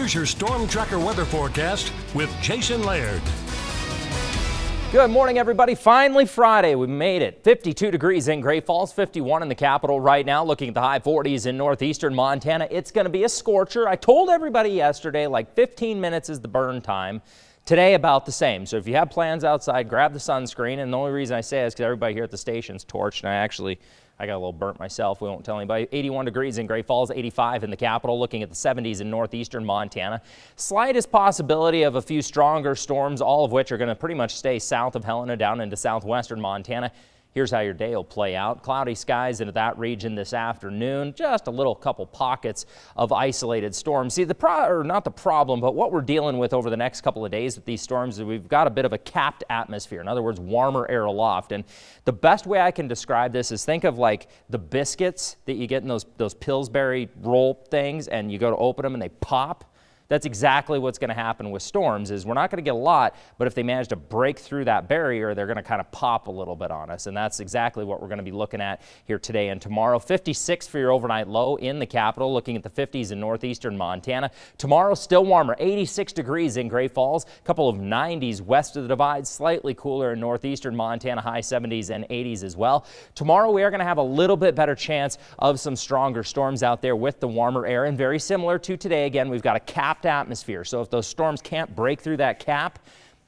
Here's your Storm Tracker weather forecast with Jason Laird. Good morning, everybody. Finally Friday. We made it. 52 degrees in Great Falls, 51 in the capital right now. Looking at the high 40s in northeastern Montana. It's going to be a scorcher. I told everybody yesterday like 15 minutes is the burn time. Today about the same. So if you have plans outside, grab the sunscreen. And the only reason I say it is because everybody here at the station's torched. And I got a little burnt myself. We won't tell anybody. 81 degrees in Great Falls, 85 in the capital. Looking at the 70s in northeastern Montana. Slightest possibility of a few stronger storms, all of which are going to pretty much stay south of Helena down into southwestern Montana. Here's how your day will play out. Cloudy skies into that region this afternoon. Just a little couple pockets of isolated storms. See, not the problem, but what we're dealing with over the next couple of days with these storms is we've got a bit of a capped atmosphere. In other words, warmer air aloft. And the best way I can describe this is think of like the biscuits that you get in those Pillsbury roll things, and you go to open them and they pop. That's exactly what's going to happen with storms. Is we're not going to get a lot, but if they manage to break through that barrier, they're going to kind of pop a little bit on us. And that's exactly what we're going to be looking at here today and tomorrow. 56 for your overnight low in the capital, looking at the 50s in northeastern Montana. Tomorrow, still warmer, 86 degrees in Great Falls, a couple of 90s west of the divide, slightly cooler in northeastern Montana, high 70s and 80s as well. Tomorrow, we are going to have a little bit better chance of some stronger storms out there with the warmer air. And very similar to today, again, we've got a capped atmosphere. So if those storms can't break through that cap,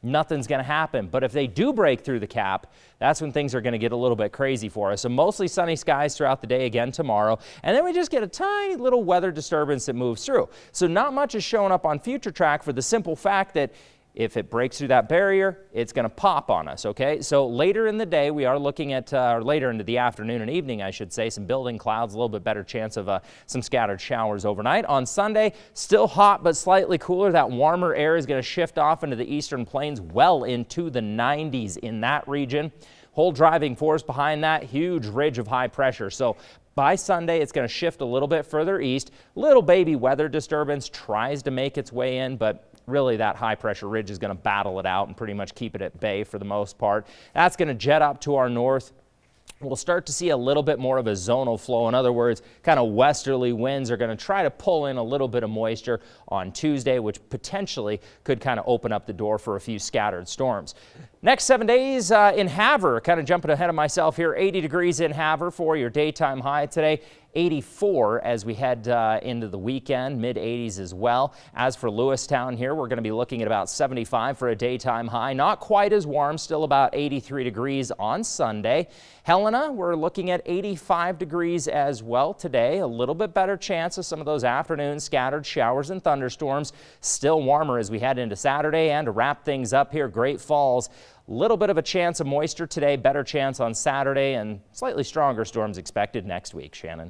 nothing's going to happen. But if they do break through the cap, that's when things are going to get a little bit crazy for us. So mostly sunny skies throughout the day again tomorrow. And then we just get a tiny little weather disturbance that moves through. So not much is showing up on FUTURETRACK for the simple fact that if it breaks through that barrier, it's going to pop on us, okay? So later in the day, we are looking at, or later into the afternoon and evening, I should say, some building clouds, a little bit better chance of some scattered showers overnight. On Sunday, still hot but slightly cooler. That warmer air is going to shift off into the eastern plains well into the 90s in that region. Whole driving force behind that, huge ridge of high pressure. So by Sunday, it's going to shift a little bit further east. Little baby weather disturbance tries to make its way in, but really that high pressure ridge is going to battle it out and pretty much keep it at bay for the most part. That's going to jet up to our north. We'll start to see a little bit more of a zonal flow. In other words, kind of westerly winds are going to try to pull in a little bit of moisture on Tuesday, which potentially could kind of open up the door for a few scattered storms. Next 7 days in Havre, kind of jumping ahead of myself here, 80 degrees in Havre for your daytime high today. 84 as we head into the weekend, mid-80s as well. As for Lewistown here, we're going to be looking at about 75 for a daytime high. Not quite as warm, still about 83 degrees on Sunday. Helena, we're looking at 85 degrees as well today. A little bit better chance of some of those afternoon scattered showers and thunderstorms. Still warmer as we head into Saturday. And to wrap things up here, Great Falls, little bit of a chance of moisture today, better chance on Saturday, and slightly stronger storms expected next week. Shannon.